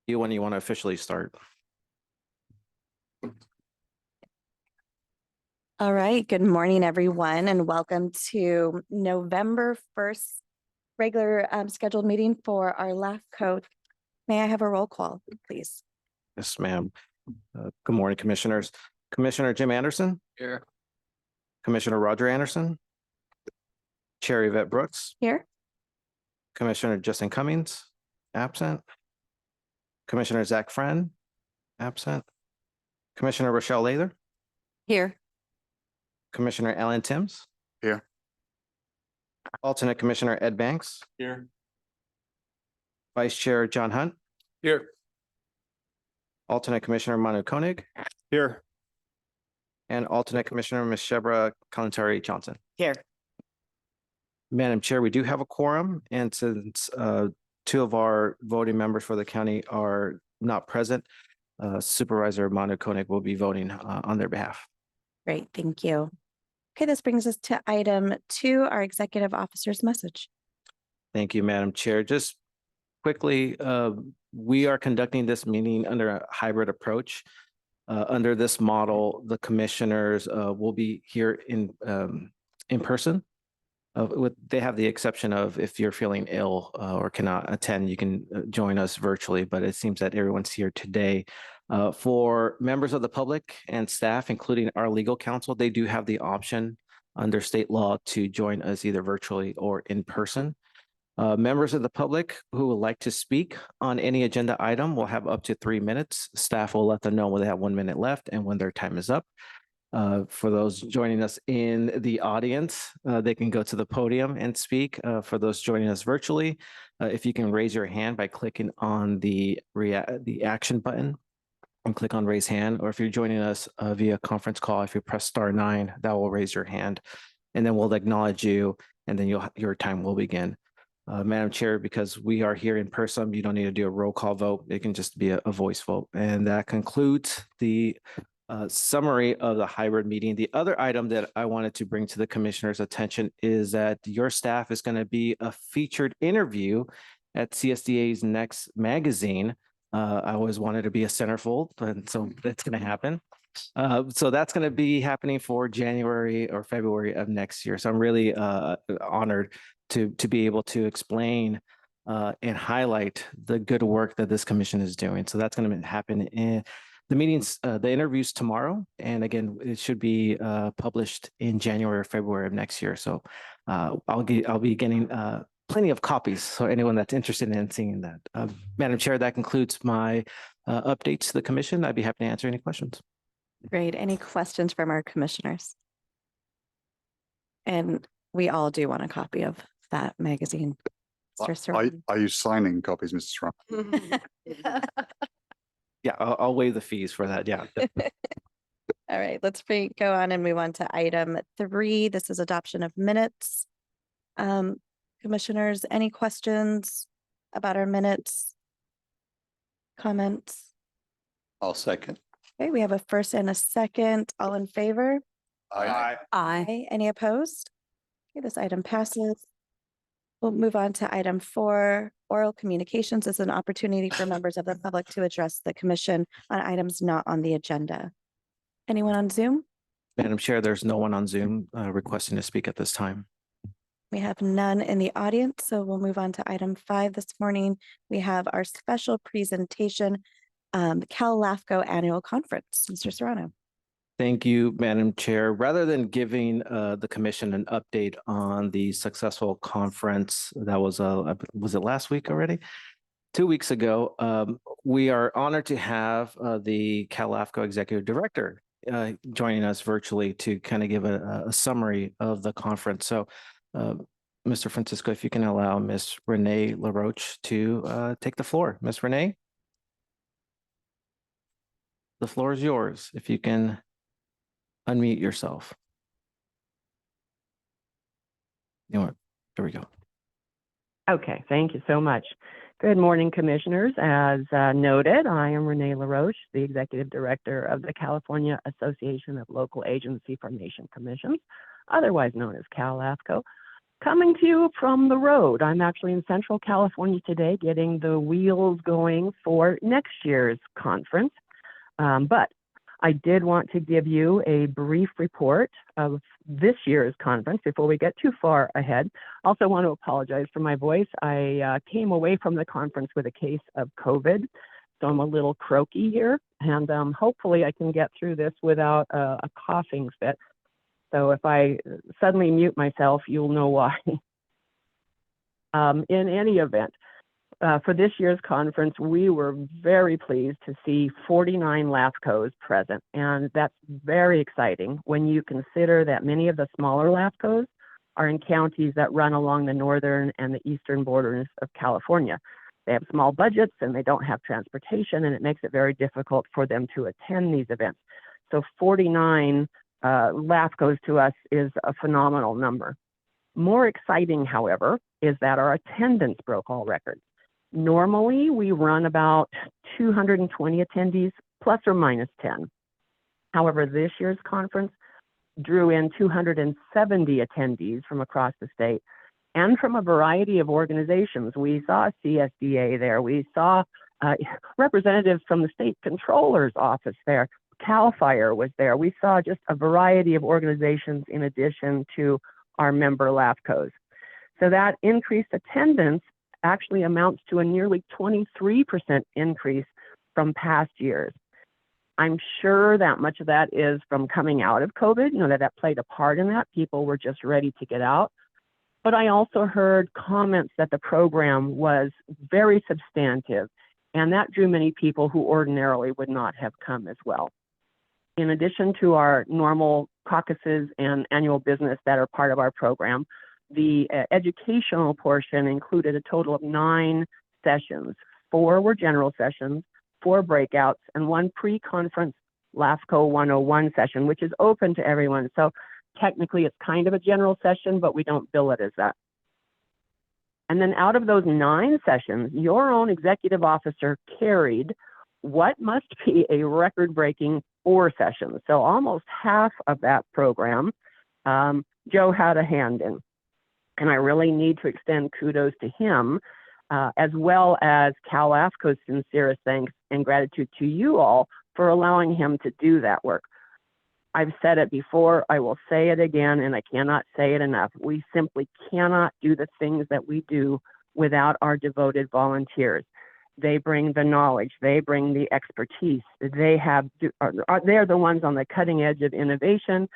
When you want to officially start. All right. Good morning, everyone, and welcome to November 1st regular scheduled meeting for our LAFCO. May I have a roll call, please? Yes, ma'am. Good morning, commissioners. Commissioner Jim Anderson. Here. Commissioner Roger Anderson. Chair Yvette Brooks. Here. Commissioner Justin Cummings, absent. Commissioner Zach Friend, absent. Commissioner Rochelle Lather. Here. Commissioner Alan Timms. Here. Alternate Commissioner Ed Banks. Here. Vice Chair John Hunt. Here. Alternate Commissioner Manu Koenig. Here. And alternate Commissioner Ms. Shebra Kalantari Johnson. Here. Madam Chair, we do have a quorum, and since two of our voting members for the county are not present, Supervisor Manu Koenig will be voting on their behalf. Great. Thank you. Okay, this brings us to item 2, our executive officer's message. Thank you, Madam Chair. Just quickly, we are conducting this meeting under a hybrid approach. Under this model, the commissioners will be here in person. They have the exception of if you're feeling ill or cannot attend, you can join us virtually, but it seems that everyone's here today. For members of the public and staff, including our legal counsel, they do have the option under state law to join us either virtually or in person. Members of the public who would like to speak on any agenda item will have up to 3 minutes. Staff will let them know when they have 1 minute left and when their time is up. For those joining us in the audience, they can go to the podium and speak. For those joining us virtually, if you can raise your hand by clicking on the action button and click on raise hand, or if you're joining us via conference call, if you press *9, that will raise your hand, and then we'll acknowledge you, and then your time will begin. Madam Chair, because we are here in person, you don't need to do a roll call vote. It can just be a voice vote. And that concludes the summary of the hybrid meeting. The other item that I wanted to bring to the commissioner's attention is that your staff is going to be a featured interview at CSDA's next magazine. I always wanted to be a centerfold, and so that's going to happen. So that's going to be happening for January or February of next year. So I'm really honored to be able to explain and highlight the good work that this commission is doing. So that's going to happen in the meetings, the interviews tomorrow. And again, it should be published in January or February of next year. So I'll be getting plenty of copies. So anyone that's interested in seeing that. Madam Chair, that concludes my updates to the commission. I'd be happy to answer any questions. Great. Any questions from our commissioners? And we all do want a copy of that magazine. Are you signing copies, Mr. Trump? Yeah, I'll waive the fees for that. Yeah. All right, let's go on and move on to item 3. This is adoption of minutes. Commissioners, any questions about our minutes? Comments? I'll second. Okay, we have a first and a second. All in favor? Aye. Aye. Any opposed? Okay, this item passes. We'll move on to item 4, oral communications. This is an opportunity for members of the public to address the commission on items not on the agenda. Anyone on Zoom? Madam Chair, there's no one on Zoom requesting to speak at this time. We have none in the audience, so we'll move on to item 5 this morning. We have our special presentation, CALAFCO Annual Conference. Mr. Serrano. Thank you, Madam Chair. Rather than giving the commission an update on the successful conference that was it last week already? 2 weeks ago, we are honored to have the CALAFCO Executive Director joining us virtually to kind of give a summary of the conference. So, Mr. Francisco, if you can allow Ms. Renee LaRoche to take the floor. Ms. Renee, the floor is yours. If you can unmute yourself. You know what? There we go. Okay, thank you so much. Good morning, commissioners. As noted, I am Renee LaRoche, the Executive Director of the California Association of Local Agency Formation Commissions, otherwise known as CALAFCO. coming to you from the road. I'm actually in Central California today, getting the wheels going for next year's conference. But I did want to give you a brief report of this year's conference before we get too far ahead. Also want to apologize for my voice. I came away from the conference with a case of COVID, so I'm a little croaky here, and hopefully I can get through this without a coughing fit. So if I suddenly mute myself, you'll know why. In any event, for this year's conference, we were very pleased to see 49 LAFCOs present, and that's very exciting when you consider that many of the smaller LAFCOs are in counties that run along the northern and the eastern borders of California. They have small budgets and they don't have transportation, and it makes it very difficult for them to attend these events. So 49 LAFCOs to us is a phenomenal number. More exciting, however, is that our attendance broke all records. Normally, we run about 220 attendees, plus or minus 10. However, this year's conference drew in 270 attendees from across the state and from a variety of organizations. We saw CSDA there. We saw representatives from the state controller's office there. CAL FIRE was there. We saw just a variety of organizations in addition to our member LAFCOs. So that increased attendance actually amounts to a nearly 23% increase from past years. I'm sure that much of that is from coming out of COVID, that played a part in that. People were just ready to get out. But I also heard comments that the program was very substantive, and that drew many people who ordinarily would not have come as well. In addition to our normal caucuses and annual business that are part of our program, the educational portion included a total of 9 sessions. 4 were general sessions, 4 breakouts, and 1 pre-conference LAFCO 101 session, which is open to everyone. So technically it's kind of a general session, but we don't bill it as that. And then out of those 9 sessions, your own executive officer carried what must be a record-breaking 4 sessions. So almost half of that program, Joe had a hand in. And I really need to extend kudos to him, as well as CALAFCO's sincerest thanks and gratitude to you all for allowing him to do that work. I've said it before, I will say it again, and I cannot say it enough. We simply cannot do the things that we do without our devoted volunteers. They bring the knowledge, they bring the expertise, they're the ones on the cutting edge of innovation.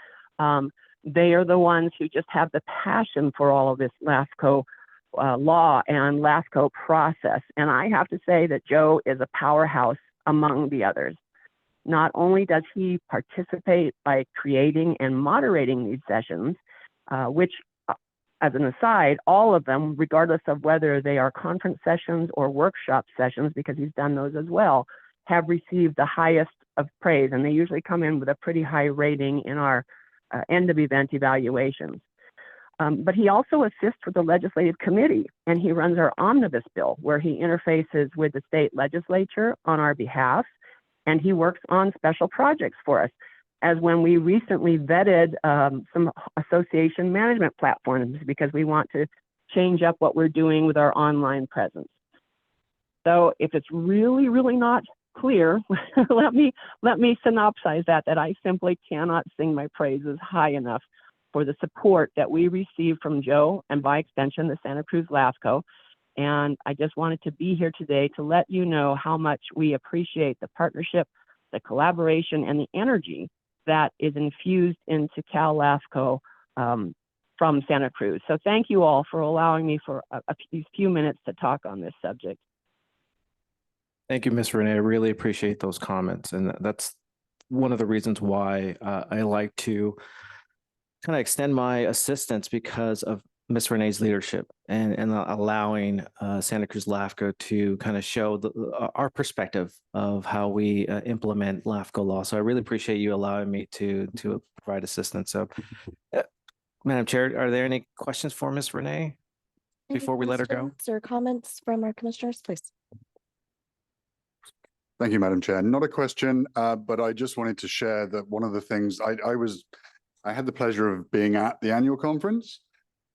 They are the ones who just have the passion for all of this LAFCO law and LAFCO process. And I have to say that Joe is a powerhouse among the others. Not only does he participate by creating and moderating these sessions, which, as an aside, all of them, regardless of whether they are conference sessions or workshop sessions, because he's done those as well, have received the highest of praise. And they usually come in with a pretty high rating in our end of event evaluations. But he also assists with the legislative committee, and he runs our omnibus bill, where he interfaces with the state legislature on our behalf, and he works on special projects for us, as when we recently vetted some association management platforms because we want to change up what we're doing with our online presence. So if it's really, really not clear, let me synopsize that I simply cannot sing my praises high enough for the support that we receive from Joe and by extension, the Santa Cruz LAFCO. And I just wanted to be here today to let you know how much we appreciate the partnership, the collaboration, and the energy that is infused into CALAFCO from Santa Cruz. So thank you all for allowing me for a few minutes to talk on this subject. Thank you, Ms. Renee. I really appreciate those comments. And that's one of the reasons why I like to kind of extend my assistance because of Ms. Renee's leadership and allowing Santa Cruz LAFCO to kind of show our perspective of how we implement LAFCO law. So I really appreciate you allowing me to provide assistance. So, Madam Chair, are there any questions for Ms. Renee before we let her go? Or comments from our commissioners, please? Thank you, Madam Chair. Not a question, but I just wanted to share that one of the things I had the pleasure of being at the annual conference,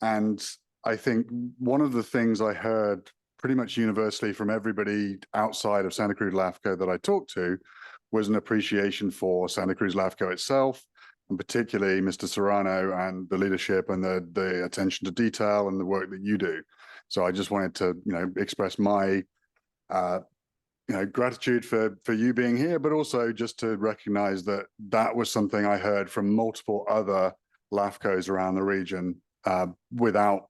And I think one of the things I heard pretty much universally from everybody outside of Santa Cruz LAFCO that I talked to was an appreciation for Santa Cruz LAFCO itself, and particularly Mr. Serrano and the leadership and the attention to detail and the work that you do. So I just wanted to, express my, gratitude for you being here, but also just to recognize that that was something I heard from multiple other LAFCOs around the region without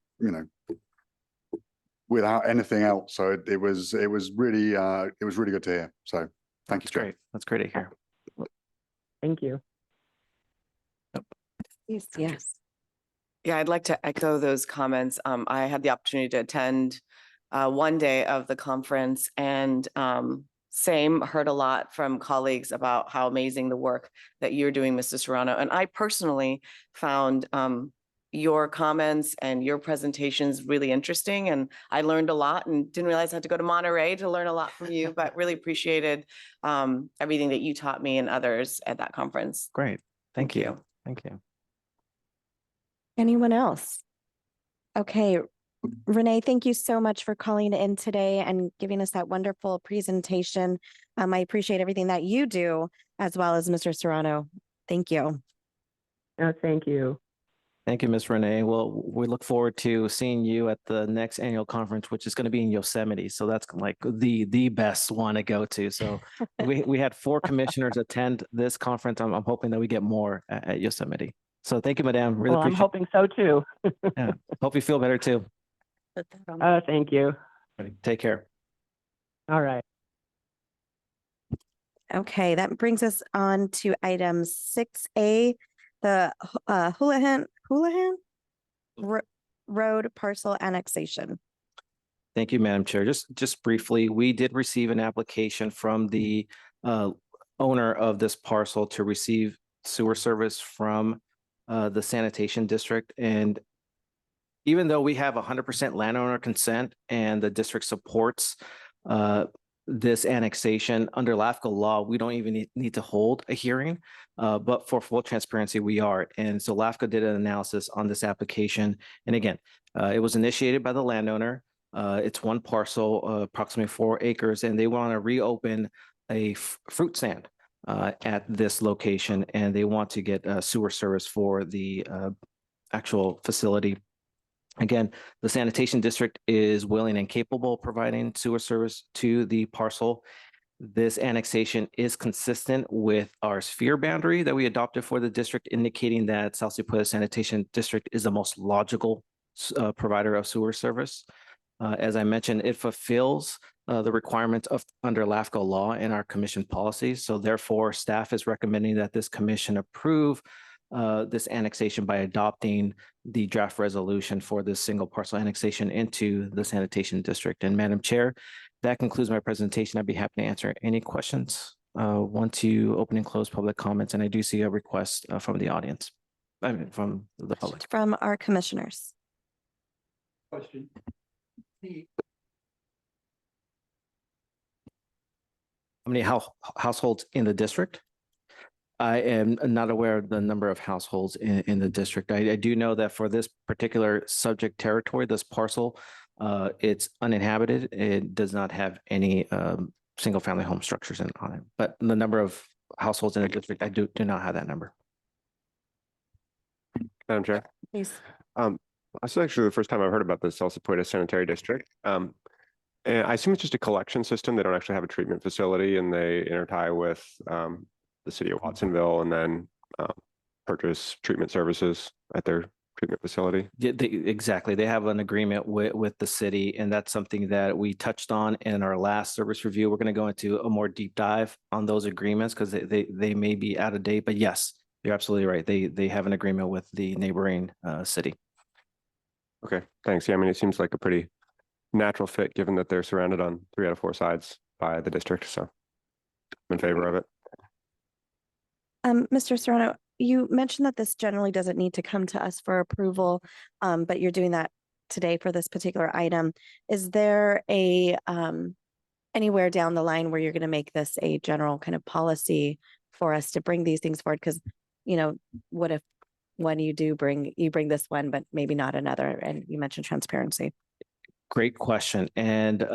anything else. So it was really good to hear. So thank you. That's great. That's great to hear. Thank you. Yes. Yeah, I'd like to echo those comments. I had the opportunity to attend one day of the conference, and heard a lot from colleagues about how amazing the work that you're doing, Mr. Serrano. And I personally found your comments and your presentations really interesting, and I learned a lot and didn't realize I had to go to Monterey to learn a lot from you, but really appreciated everything that you taught me and others at that conference. Great. Thank you. Thank you. Anyone else? Okay, Renee, thank you so much for calling in today and giving us that wonderful presentation. I appreciate everything that you do, as well as Mr. Serrano. Thank you. Thank you. Thank you, Ms. Renee. Well, we look forward to seeing you at the next annual conference, which is going to be in Yosemite. So that's like the best one to go to. So we had 4 commissioners attend this conference. I'm hoping that we get more at Yosemite. So thank you, Madam. Really Well, I'm appreciate hoping so too. Yeah. Hope you feel better too. Thank you. Take care. All right. Okay, that brings us on to item 6A, the Houlihan Road parcel annexation. Thank you, Madam Chair. Just briefly, we did receive an application from the owner of this parcel to receive sewer service from the sanitation district. And even though we have 100% landowner consent and the district supports this annexation under LAFCO law, we don't even need to hold a hearing, but for full transparency, we are. And so LAFCO did an analysis on this application. And again, it was initiated by the landowner. It's one parcel, approximately 4 acres, and they want to reopen a fruit stand at this location, and they want to get sewer service for the actual facility. Again, the sanitation district is willing and capable of providing sewer service to the parcel. This annexation is consistent with our sphere boundary that we adopted for the district, indicating that Salsipuedes Sanitation District is the most logical provider of sewer service. As I mentioned, it fulfills the requirements of under LAFCO law and our commission policies. So therefore, staff is recommending that this commission approve this annexation by adopting the draft resolution for this single parcel annexation into the sanitation district. And Madam Chair, that concludes my presentation. I'd be happy to answer any questions once you open and close public comments. And I do see a request from the audience, from the public. From our commissioners. Question. How many households in the district? I am not aware of the number of households in the district. I do know that for this particular subject territory, this parcel, it's uninhabited. It does not have any single family home structures on it. But the number of households in the district, I do not have that number. Madam Chair. Please. This is actually the first time I've heard about the Salsipuedes Sanitary District. And I assume it's just a collection system. They don't actually have a treatment facility, and they intertie with the city of Watsonville and then purchase treatment services at their treatment facility. Yeah, exactly. They have an agreement with the city, and that's something that we touched on in our last service review. We're going to go into a more deep dive on those agreements because they may be out of date, but yes, you're absolutely right. They have an agreement with the neighboring city. Okay, thanks. Yeah, I mean, it seems like a pretty natural fit given that they're surrounded on 3 out of 4 sides by the district. So I'm in favor of it. Mr. Serrano, you mentioned that this generally doesn't need to come to us for approval, but you're doing that today for this particular item. Is there a anywhere down the line where you're going to make this a general kind of policy for us to bring these things forward? Because, what if when you bring this one, but maybe not another, and you mentioned transparency. Great question. And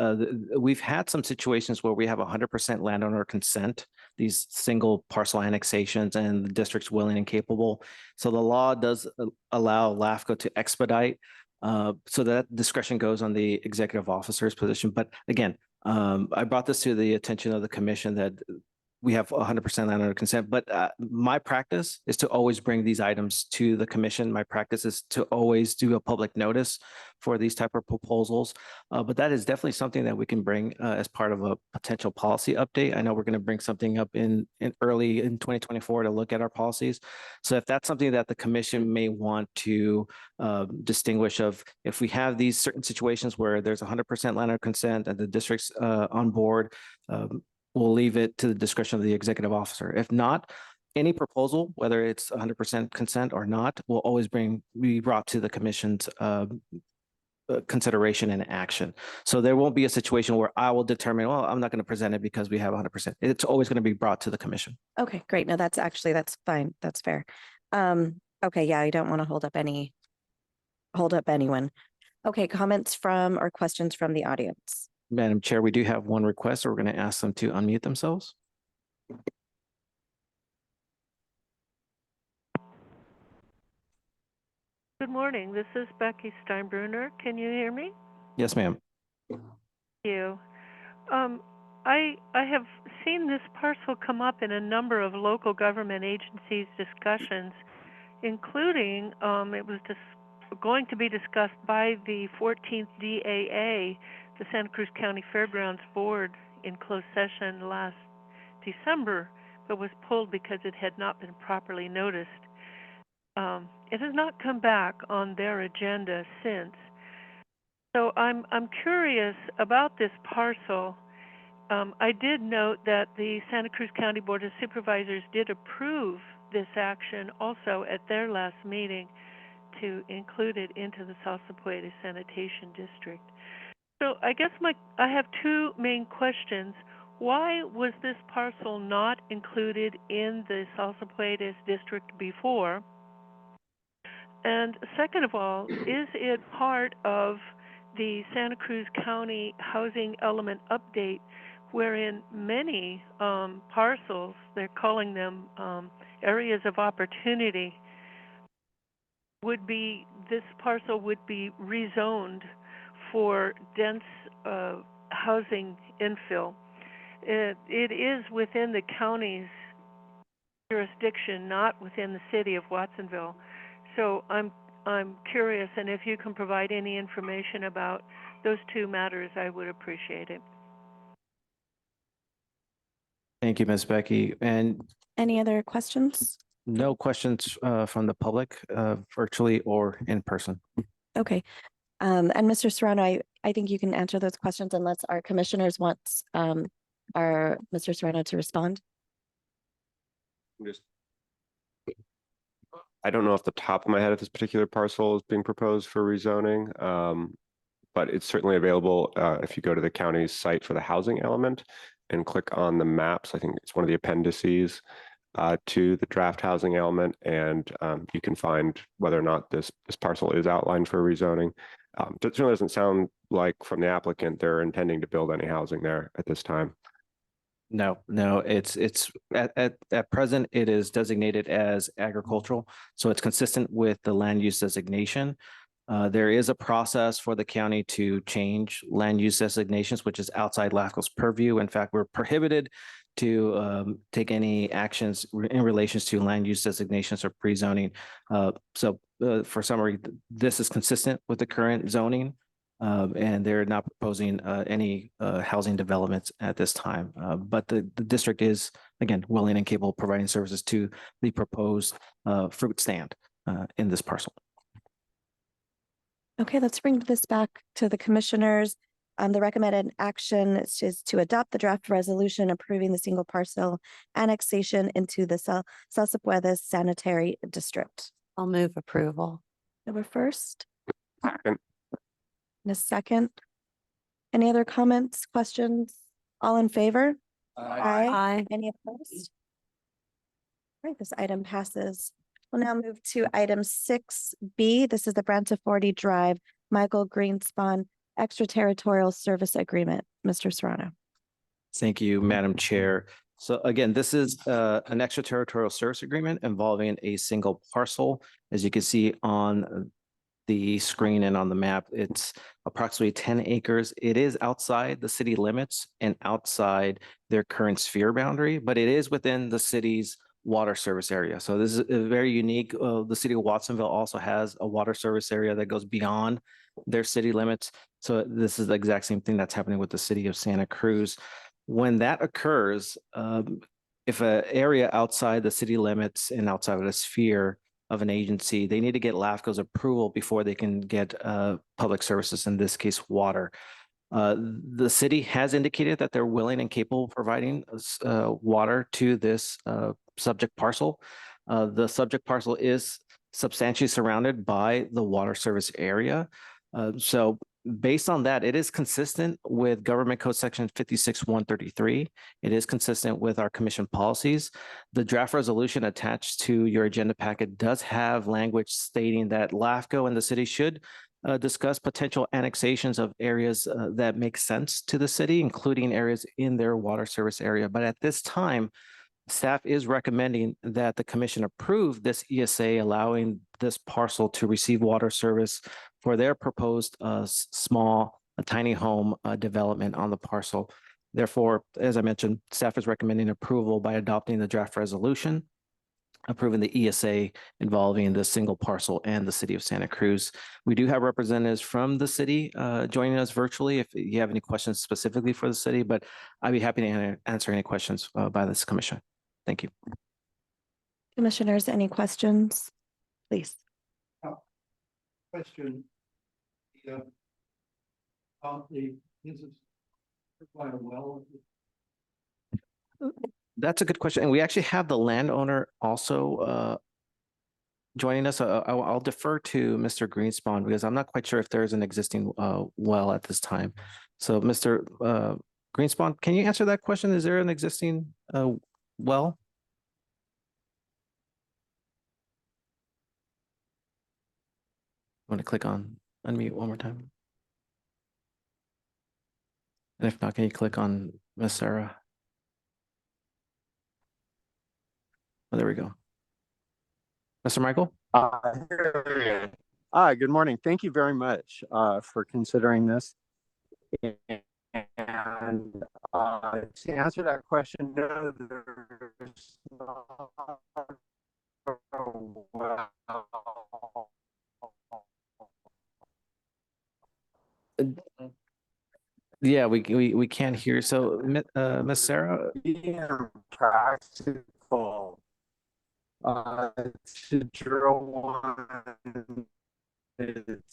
we've had some situations where we have 100% landowner consent, these single parcel annexations, and the district's willing and capable. So the law does allow LAFCO to expedite. So that discretion goes on the executive officer's position. But again, I brought this to the attention of the commission that we have 100% landowner consent, but my practice is to always bring these items to the commission. My practice is to always do a public notice for these type of proposals. But that is definitely something that we can bring as part of a potential policy update. I know we're going to bring something up in early in 2024 to look at our policies. So if that's something that the commission may want to distinguish of, if we have these certain situations where there's 100% landowner consent and the district's on board, we'll leave it to the discretion of the executive officer. If not, any proposal, whether it's 100% consent or not, will always be brought to the commission's consideration and action. So there won't be a situation where I will determine, well, I'm not going to present it because we have 100%. It's always going to be brought to the commission. Okay, great. No, that's fine. That's fair. Okay, yeah, I don't want to hold up anyone. Okay, comments from or questions from the audience. Madam Chair, we do have one request. So we're going to ask them to unmute themselves. Good morning. This is Becky Steinbruner. Can you hear me? Yes, ma'am. Thank you. I have seen this parcel come up in a number of local government agencies' discussions, including it was going to be discussed by the 14th DAA, the Santa Cruz County Fairgrounds Board, in closed session last December, but was pulled because it had not been properly noticed. It has not come back on their agenda since. So I'm curious about this parcel. I did note that the Santa Cruz County Board of Supervisors did approve this action also at their last meeting to include it into the Salsipuedes Sanitation District. So I guess I have two main questions. Why was this parcel not included in the Salsipuedes District before? And second of all, is it part of the Santa Cruz County Housing Element Update, wherein many parcels, they're calling them areas of opportunity, this parcel would be rezoned for dense housing infill. It is within the county's jurisdiction, not within the city of Watsonville. So I'm curious, and if you can provide any information about those two matters, I would appreciate it. Thank you, Ms. Becky. And Any other questions? no questions from the public, virtually or in person. Okay. And Mr. Serrano, I think you can answer those questions unless our commissioners want Mr. Serrano to respond. I don't know off the top of my head if this particular parcel is being proposed for rezoning, but it's certainly available if you go to the county's site for the housing element and click on the maps. I think it's one of the appendices to the draft housing element, and you can find whether or not this parcel is outlined for rezoning. It certainly doesn't sound like from the applicant they're intending to build any housing there at this time. No, it's at present, it is designated as agricultural. So it's consistent with the land use designation. There is a process for the county to change land use designations, which is outside LAFCO's purview. In fact, we're prohibited to take any actions in relations to land use designations or pre-zoning. So for summary, this is consistent with the current zoning. And they're not proposing any housing developments at this time. But the district is, again, willing and capable of providing services to the proposed fruit stand in this parcel. Okay, let's bring this back to the commissioners. The recommended action is to adopt the draft resolution approving the single parcel annexation into the Salsipuedes Sanitary District. I'll move approval. Number first. Second. And a second. Any other comments, questions? All in favor? Aye. Any opposed? All right, this item passes We'll now move to item 6B. This is the Brenta 40 Drive, Michael Greenspan Extraterritorial Service Agreement. Mr. Serrano. Thank you, Madam Chair. So again, this is an extraterritorial service agreement involving a single parcel. As you can see on the screen and on the map, it's approximately 10 acres. It is outside the city limits and outside their current sphere boundary, but it is within the city's water service area. So this is very unique. The city of Watsonville also has a water service area that goes beyond their city limits. So this is the exact same thing that's happening with the city of Santa Cruz. When that occurs, if an area outside the city limits and outside of the sphere of an agency, they need to get LAFCO's approval before they can get public services, in this case, water. The city has indicated that they're willing and capable of providing water to this subject parcel. The subject parcel is substantially surrounded by the water service area. So based on that, it is consistent with Government Code Section 56-133. It is consistent with our commission policies. The draft resolution attached to your agenda packet does have language stating that LAFCO and the city should discuss potential annexations of areas that make sense to the city, including areas in their water service area. But at this time, staff is recommending that the commission approve this ESA, allowing this parcel to receive water service for their proposed small, tiny home development on the parcel. Therefore, as I mentioned, staff is recommending approval by adopting the draft resolution, approving the ESA involving the single parcel and the city of Santa Cruz. We do have representatives from the city joining us virtually if you have any questions specifically for the city, but I'd be happy to answer any questions by this commission. Thank you. Commissioners, any questions? Please. Question. Is it quite a well? That's a good question. And we actually have the landowner also joining us. I'll defer to Mr. Greenspan because I'm not quite sure if there's an existing well at this time. So Mr. Greenspan, can you answer that question? Is there an existing well? Want to click on unmute one more time? And if not, can you click on Miss Sarah? Oh, there we go. Mr. Michael? Hi, good morning. Thank you very much for considering this. And to answer that question, no, there's not a well. Yeah, we can't hear. So, Miss Sarah, Being practical to drill one, it's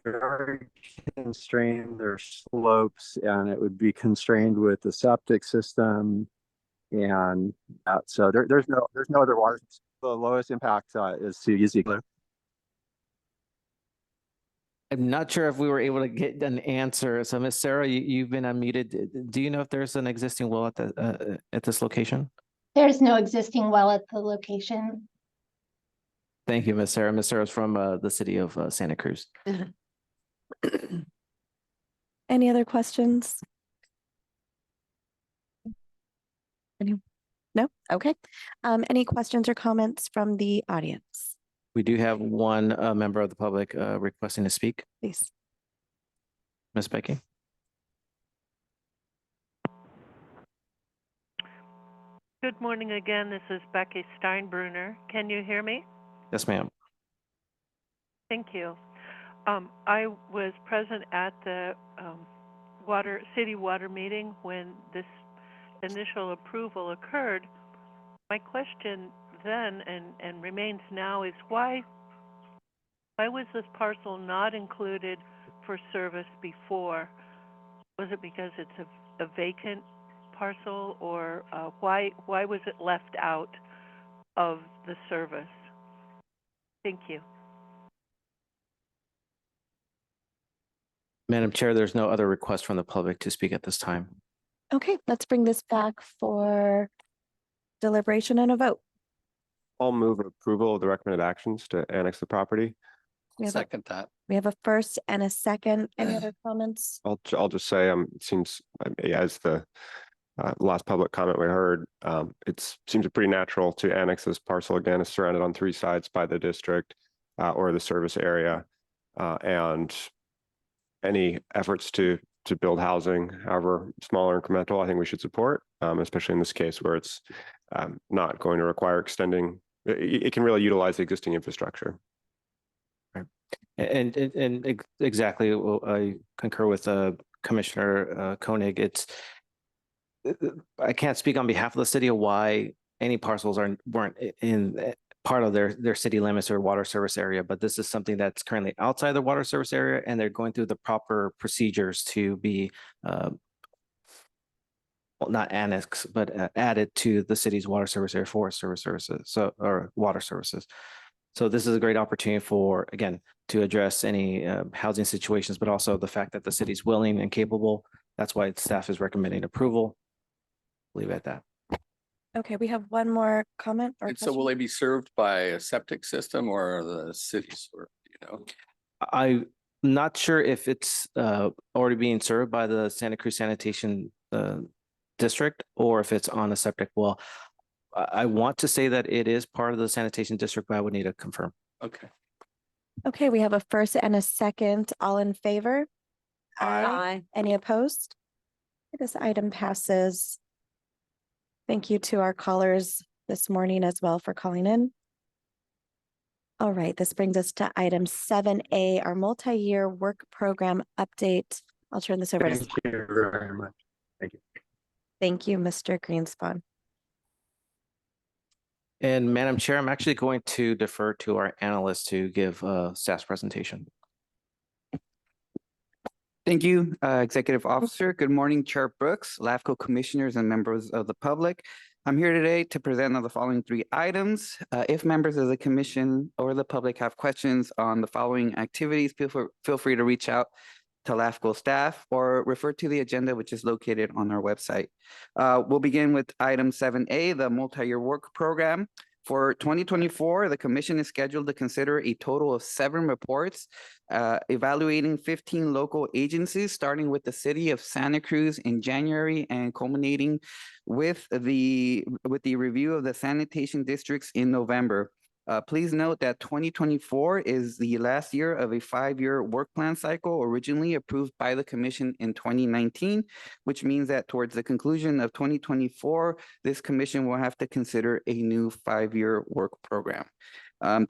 very constrained. There's slopes, and it would be constrained with the septic system, and so there's no other water. The lowest impact is to use the. I'm not sure if we were able to get an answer. So, Miss Sarah, you've been unmuted. Do you know if there's an existing well at this location? There's no existing well at the location. Thank you, Miss Sarah. Miss Sarah's from the city of Santa Cruz. Any other questions? No? Okay. Any questions or comments from the audience? We do have one member of the public requesting to speak. Please. Ms. Becky. Good morning again. This is Becky Steinbrunner. Can you hear me? Yes, ma'am. Thank you. I was present at the city water meeting when this initial approval occurred. My question then and remains now is why was this parcel not included for service before? Was it because it's a vacant parcel, or why was it left out of the service? Thank you. Madam Chair, there's no other request from the public to speak at this time. Okay, let's bring this back for deliberation and a vote. I'll move approval of the recommended actions to annex the property. We have a- Second that. We have a first and a second. Any other comments? I'll just say, it seems, as the last public comment we heard, it seems pretty natural to annex this parcel. Again, it's surrounded on 3 sides by the district or the service area. And any efforts to build housing, however small or incremental, I think we should support, especially in this case where it's not going to require extending. It can really utilize the existing infrastructure. And exactly, well, I concur with Commissioner Koenig. I can't speak on behalf of the city of why any parcels weren't in part of their city limits or water service area, but this is something that's currently outside the water service area, and they're going through the proper procedures to be well, not annexed, but added to the city's water service area for services, or water services. So this is a great opportunity for, again, to address any housing situations, but also the fact that the city's willing and capable. That's why staff is recommending approval. Leave it at that. Okay, we have one more comment or And so will question. they be served by a septic system or the city sewer, you know? I'm not sure if it's already being served by the Santa Cruz Sanitation District or if it's on a septic well. I want to say that it is part of the sanitation district, but I would need to confirm. Okay. Okay, we have a first and a second. All in favor? Aye. Any opposed? This item passes. Thank you to our callers this morning as well for calling in. All right, this brings us to item 7A, our multi-year work program update. I'll turn this over to. Thank you very much. Thank you. Thank you, Mr. Greenspan. And Madam Chair, I'm actually going to defer to our analyst to give staff's presentation. Thank you, Executive Officer. Good morning, Chair Brooks, LAFCO commissioners, and members of the public. I'm here today to present on the following 3 items. If members of the commission or the public have questions on the following activities, feel free to reach out to LAFCO staff or refer to the agenda, which is located on our website. We'll begin with item 7A, the multi-year work program. For 2024, the commission is scheduled to consider a total of 7 reports, evaluating 15 local agencies, starting with the city of Santa Cruz in January and culminating with the review of the sanitation districts in November. Please note that 2024 is the last year of a 5-year work plan cycle originally approved by the commission in 2019, which means that towards the conclusion of 2024, this commission will have to consider a new 5-year work program.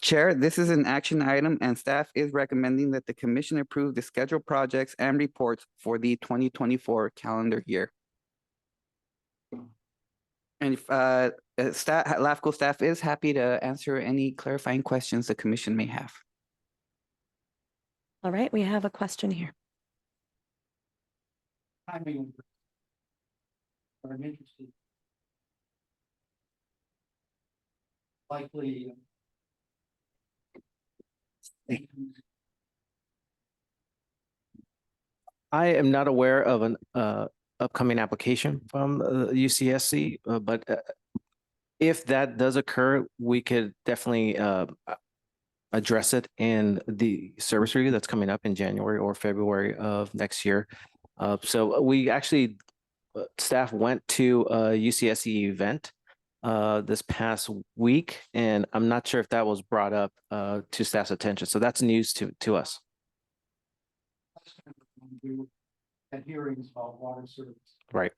Chair, this is an action item and staff is recommending that the commission approve the scheduled projects and reports for the 2024 calendar year. And if LAFCO staff is happy to answer any clarifying questions the commission may have. All right, we have a question here. I mean, I'm interested. Likely. I am not aware of an upcoming application from UCSC, but if that does occur, we could definitely address it in the service review that's coming up in January or February of next year. So we actually, staff went to a UCSC event this past week, and I'm not sure if that was brought up to staff's attention. So that's news to us. At hearings about water service. Right.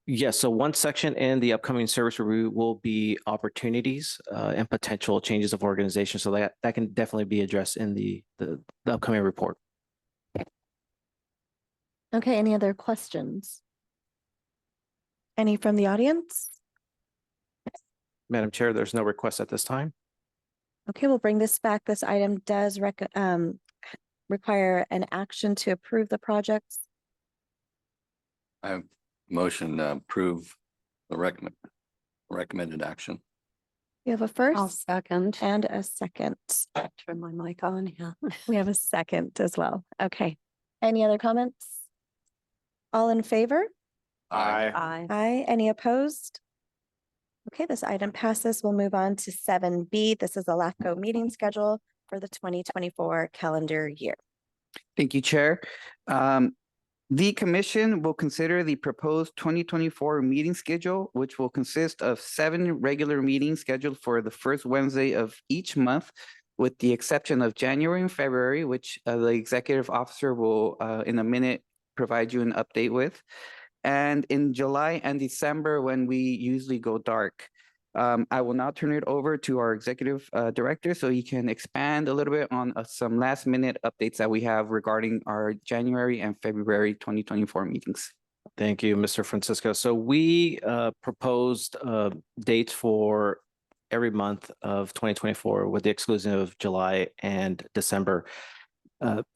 Yes, so one section in the upcoming service review will be opportunities and potential changes of organization. So that can definitely be addressed in the upcoming report. Okay, any other questions? Any from the audience? Madam Chair, there's no request at this time. Okay, we'll bring this back. This item does require an action to approve the projects. I motion to approve the recommended action. We have a I'll first second. and a second. Turn my mic on, yeah. We have a second as well. Okay. Any other comments? All in favor? Aye. Aye. Aye. Any opposed? Okay, this item passes. We'll move on to 7B. This is a LAFCO meeting schedule for the 2024 calendar year. Thank you, Chair. The commission will consider the proposed 2024 meeting schedule, which will consist of 7 regular meetings scheduled for the first Wednesday of each month, with the exception of January and February, which the executive officer will, in a minute, provide you an update with. And in July and December, when we usually go dark. I will now turn it over to our executive director so he can expand a little bit on some last minute updates that we have regarding our January and February 2024 meetings. Thank you, Mr. Francisco. So we proposed dates for every month of 2024 with the exclusion of July and December.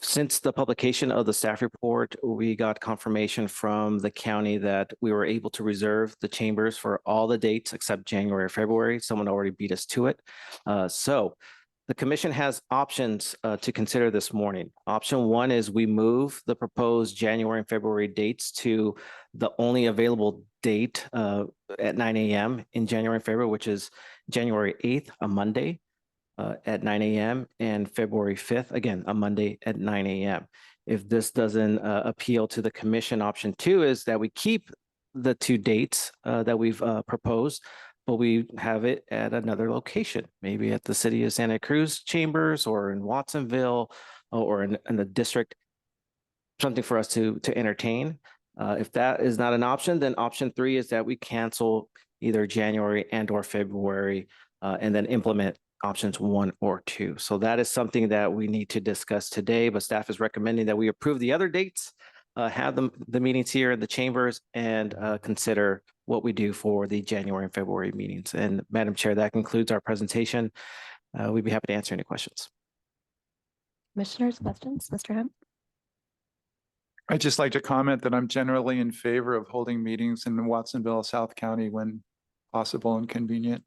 Since the publication of the staff report, we got confirmation from the county that we were able to reserve the chambers for all the dates except January, February. Someone already beat us to it. So the commission has options to consider this morning. Option 1 is we move the proposed January and February dates to the only available date at 9 a.m. in January and February, which is January 8th, a Monday. At 9 a.m. and February 5th, again, a Monday at 9 a.m. If this doesn't appeal to the commission, option 2 is that we keep the 2 dates that we've proposed, but we have it at another location, maybe at the City of Santa Cruz chambers or in Watsonville or in the district, something for us to entertain. If that is not an option, then option 3 is that we cancel either January and or February and then implement options 1 or 2. So that is something that we need to discuss today, but staff is recommending that we approve the other dates, have the meetings here in the chambers and consider what we do for the January and February meetings. And Madam Chair, that concludes our presentation. We'd be happy to answer any questions. Commissioners, questions? Mr. Hunt? I'd just like to comment that I'm generally in favor of holding meetings in Watsonville, South County when possible and convenient.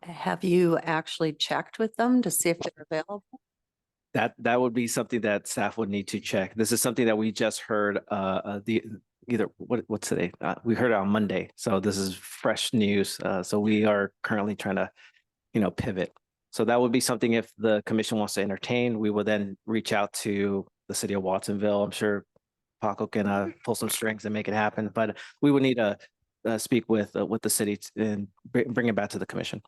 Have you actually checked with them to see if they're available? That would be something that staff would need to check. This is something that we just heard what's today? We heard it on Monday. So this is fresh news. So we are currently trying to, pivot. So that would be something if the commission wants to entertain, we will then reach out to the City of Watsonville. I'm sure Paco can pull some strings and make it happen, but we would need to speak with the city and bring it back to the commission.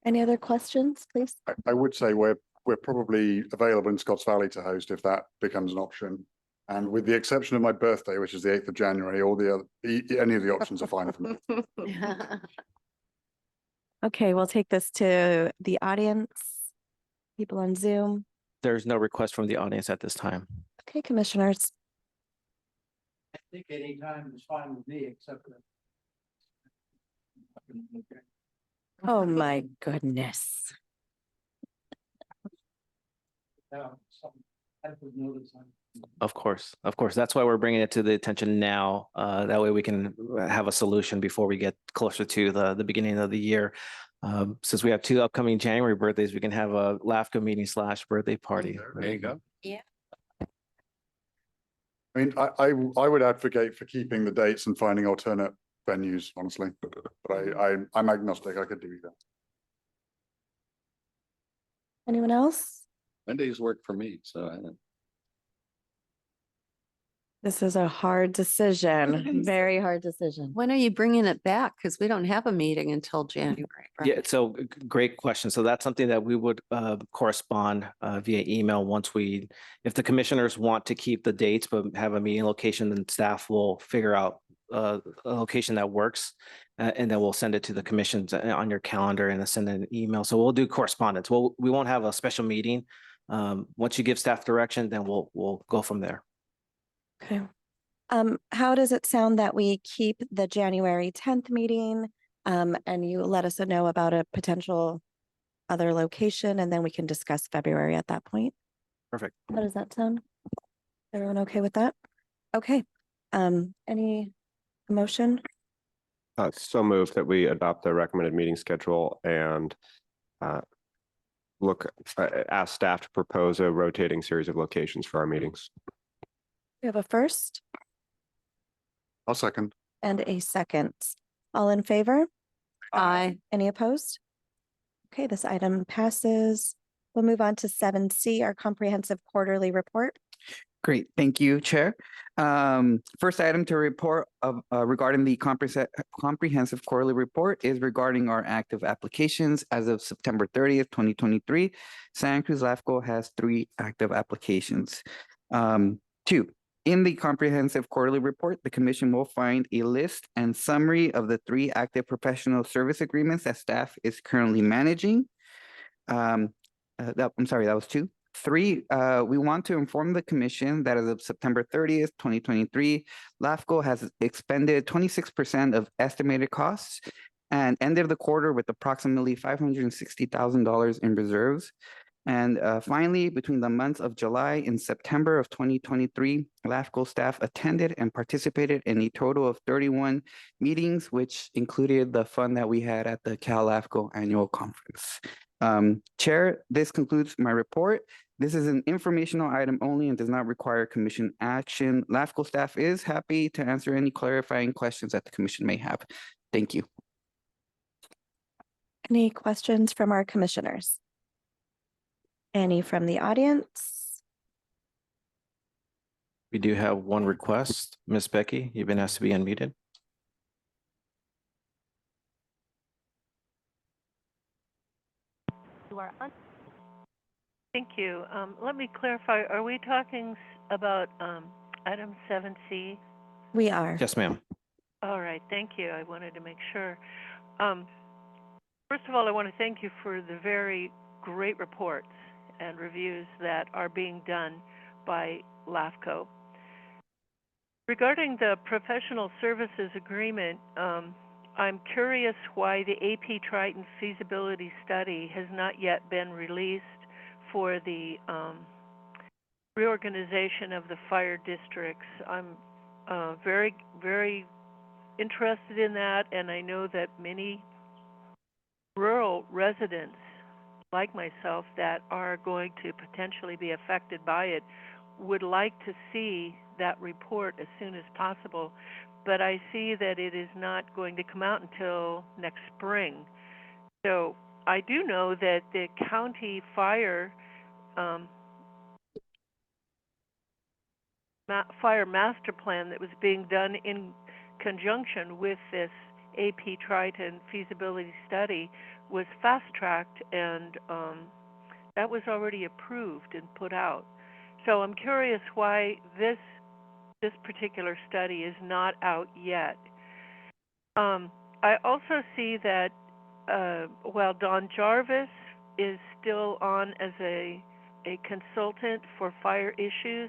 Any other questions, please? I would say we're probably available in Scotts Valley to host if that becomes an option. And with the exception of my birthday, which is the 8th of January, all the other, any of the options are fine for me. Okay, we'll take this to the audience, people on Zoom. There's no request from the audience at this time. Okay, commissioners. I think any time is fine with me, except that. Oh, my goodness. Of course. That's why we're bringing it to the attention now. That way we can have a solution before we get closer to the beginning of the year. Since we have 2 upcoming January birthdays, we can have a LAFCO meeting / birthday party. There you go. Yeah. I mean, I would advocate for keeping the dates and finding alternate venues, honestly, but I'm agnostic. I could do either. Anyone else? Mondays work for me, so I don't. This is a hard decision, very hard decision. When are you bringing it back? Because we don't have a meeting until January. Right? Yeah, so great question. So that's something that we would correspond via email if the commissioners want to keep the dates but have a meeting location, then staff will figure out a location that works and then we'll send it to the commissions on your calendar and send an email. So we'll do correspondence. We won't have a special meeting. Once you give staff direction, then we'll go from there. Okay. How does it sound that we keep the January 10th meeting and you let us know about a potential other location and then we can discuss February at that point? Perfect. How does that sound? Everyone okay with that? Okay. Any motion? So moved that we adopt the recommended meeting schedule and ask staff to propose a rotating series of locations for our meetings. We have a first. I'll second. and a second. All in favor? Aye. Any opposed? Okay, this item passes. We'll move on to 7C, our comprehensive quarterly report. Great, thank you, Chair. First item to report of regarding the comprehensive quarterly report is regarding our active applications as of September 30th, 2023. Santa Cruz LAFCO has 3 active applications. 2, in the comprehensive quarterly report, the commission will find a list and summary of the 3 active professional service agreements that staff is currently managing. I'm sorry, that was 2. 3, we want to inform the commission that as of September 30th, 2023, LAFCO has expended 26% of estimated costs and ended the quarter with approximately $560,000 in reserves. And finally, between the months of July and September of 2023, LAFCO staff attended and participated in a total of 31 meetings, which included the fun that we had at the CALAFCO annual conference. Chair, this concludes my report. This is an informational item only and does not require commission action. LAFCO staff is happy to answer any clarifying questions that the commission may have. Thank you. Any questions from our commissioners? Any from the audience? We do have one request. Ms. Becky, you've been asked to be unmuted. Thank you. Let me clarify, are we talking about item 7C? We are. Yes, ma'am. All right, thank you. I wanted to make sure. First of all, I want to thank you for the very great reports and reviews that are being done by LAFCO. Regarding the professional services agreement, I'm curious why the AP Triton feasibility study has not yet been released for the reorganization of the fire districts. I'm very, very interested in that, and I know that many rural residents like myself that are going to potentially be affected by it would like to see that report as soon as possible, but I see that it is not going to come out until next spring. So I do know that the county fire fire master plan that was being done in conjunction with this AP Triton feasibility study was fast-tracked, and that was already approved and put out. So I'm curious why this particular study is not out yet. I also see that while Don Jarvis is still on as a consultant for fire issues,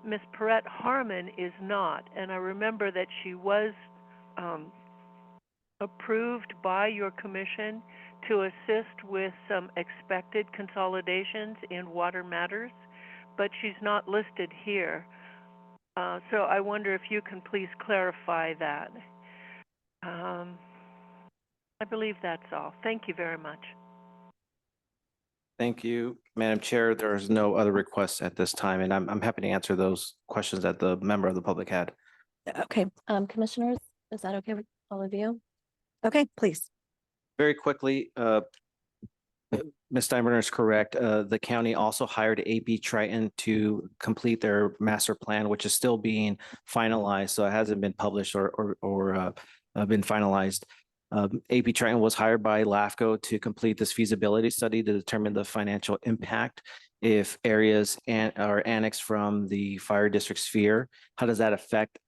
Ms. Perrette Harmon is not, and I remember that she was approved by your commission to assist with some expected consolidations in water matters, but she's not listed here. So I wonder if you can please clarify that. I believe that's all. Thank you very much. Thank you, Madam Chair. There's no other requests at this time, and I'm happy to answer those questions that the member of the public had. Okay, commissioners, is that okay with all of you? Okay, please. Very quickly, Ms. Steinbrenner is correct. The county also hired AP Triton to complete their master plan, which is still being finalized. So it hasn't been published or been finalized. AP Triton was hired by LAFCO to complete this feasibility study to determine the financial impact if areas are annexed from the fire district sphere. How does that affect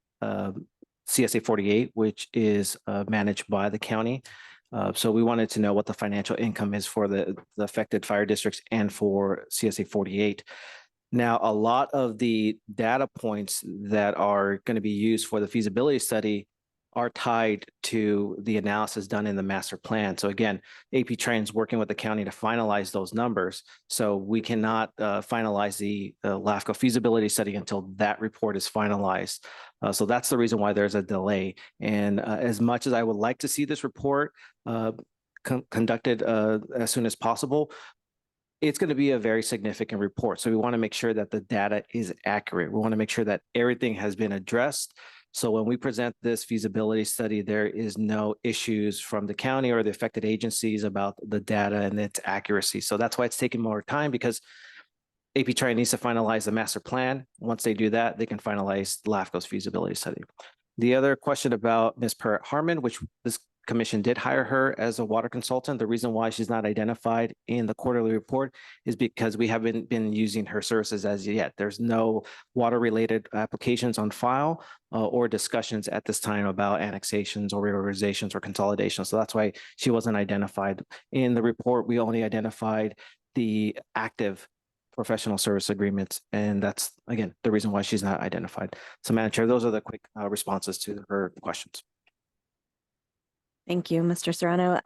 CSA 48, which is managed by the county? So we wanted to know what the financial income is for the affected fire districts and for CSA 48. Now, a lot of the data points that are going to be used for the feasibility study are tied to the analysis done in the master plan. So again, AP Triton's working with the county to finalize those numbers. So we cannot finalize the LAFCO feasibility study until that report is finalized. So that's the reason why there's a delay. And as much as I would like to see this report conducted as soon as possible, it's going to be a very significant report. So we want to make sure that the data is accurate. We want to make sure that everything has been addressed. So when we present this feasibility study, there is no issues from the county or the affected agencies about the data and its accuracy. So that's why it's taking more time, because AP Tri needs to finalize the master plan. Once they do that, they can finalize LAFCO's feasibility study. The other question about Ms. Parrott Harmon, which this commission did hire her as a water consultant. The reason why she's not identified in the quarterly report is because we haven't been using her services as yet. There's no water-related applications on file or discussions at this time about annexations or reorganizations or consolidations. So that's why she wasn't identified. In the report, we only identified the active professional service agreements. And that's, again, the reason why she's not identified. So Madam Chair, those are the quick responses to her questions. Thank you, Mr. Serrano.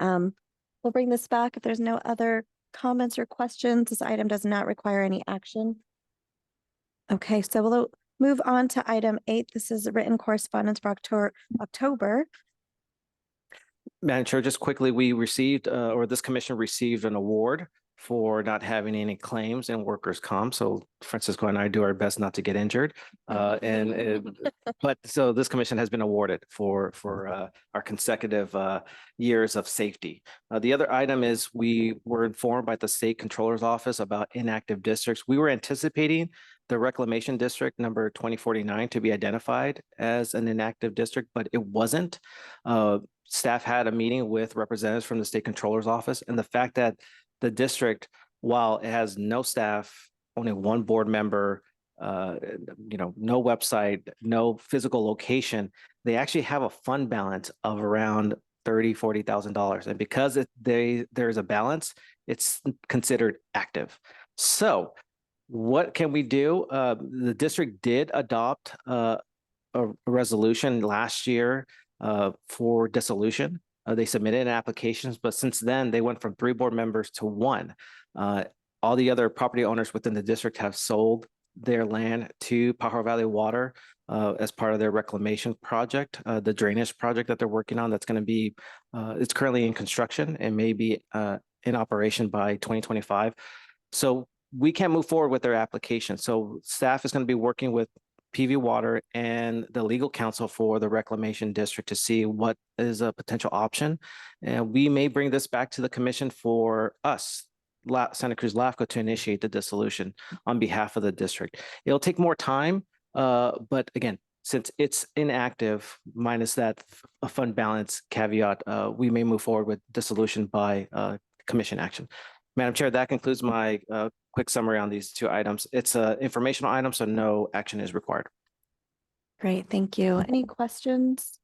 We'll bring this back if there's no other comments or questions. This item does not require any action. Okay, so we'll move on to item 8. This is written correspondence for October. Madam Chair, just quickly, we received, or this commission received an award for not having any claims in workers' comp. So Francisco and I do our best not to get injured. But so this commission has been awarded for our consecutive years of safety. The other item is we were informed by the state controller's office about inactive districts. We were anticipating the reclamation district number 2049 to be identified as an inactive district, but it wasn't. Staff had a meeting with representatives from the state controller's office, and the fact that the district, while it has no staff, only one board member, no website, no physical location, they actually have a fund balance of around $30,000-$40,000. And because there's a balance, it's considered active. So what can we do? The district did adopt a resolution last year for dissolution. They submitted applications, but since then they went from 3 board members to 1. All the other property owners within the district have sold their land to Pajaro Valley Water as part of their reclamation project, the drainage project that they're working on. That's going to be, it's currently in construction and may be in operation by 2025. So we can't move forward with their application. So staff is going to be working with PV Water and the legal counsel for the reclamation district to see what is a potential option. And we may bring this back to the commission for us, Santa Cruz LAFCO, to initiate the dissolution on behalf of the district. It'll take more time, but again, since it's inactive, minus that fund balance caveat, we may move forward with dissolution by commission action. Madam Chair, that concludes my quick summary on these 2 items. It's an informational item, so no action is required. Great, thank you. Any questions?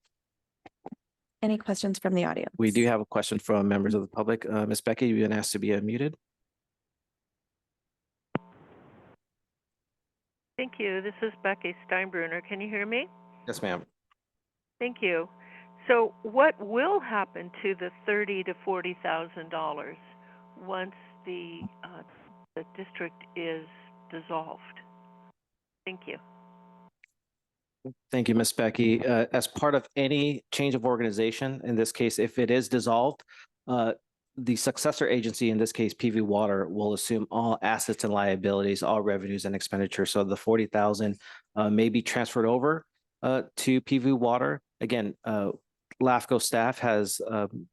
Any questions from the audience? We do have a question from members of the public. Ms. Becky, you've been asked to be unmuted. Thank you. This is Becky Steinbruner. Can you hear me? Yes, ma'am. Thank you. So what will happen to the $30,000 to $40,000 once the district is dissolved? Thank you. Thank you, Ms. Becky. As part of any change of organization, in this case, if it is dissolved, the successor agency, in this case, PV Water, will assume all assets and liabilities, all revenues and expenditures. So the 40,000 may be transferred over to PV Water. Again, LAFCO staff has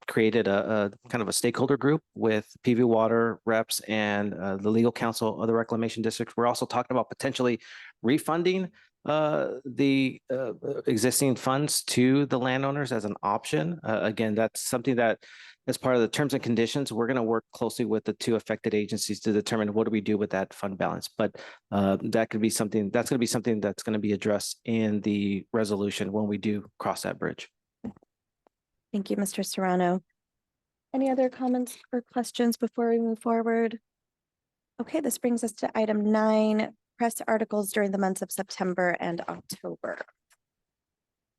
created a kind of a stakeholder group with PV Water reps and the legal counsel of the reclamation district. We're also talking about potentially refunding the existing funds to the landowners as an option. Again, that's something that, as part of the terms and conditions, we're going to work closely with the 2 affected agencies to determine what do we do with that fund balance. But that could be something that's going to be addressed in the resolution when we do cross that bridge. Thank you, Mr. Serrano. Any other comments or questions before we move forward? Okay, this brings us to item 9, press articles during the months of September and October.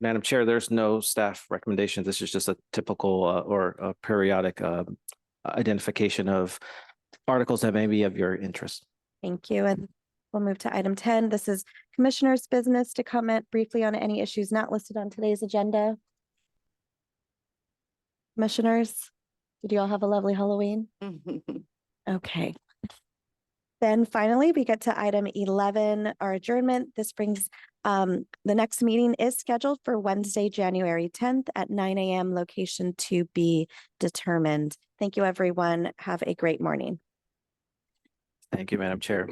Madam Chair, there's no staff recommendation. This is just a typical or a periodic identification of articles that may be of your interest. Thank you. And we'll move to item 10. This is Commissioner's business to comment briefly on any issues not listed on today's agenda. Commissioners, did you all have a lovely Halloween? Okay. Then finally, we get to item 11, our adjournment. This brings, the next meeting is scheduled for Wednesday, January 10th at 9 a.m. Location to be determined. Thank you, everyone. Have a great morning. Thank you, Madam Chair.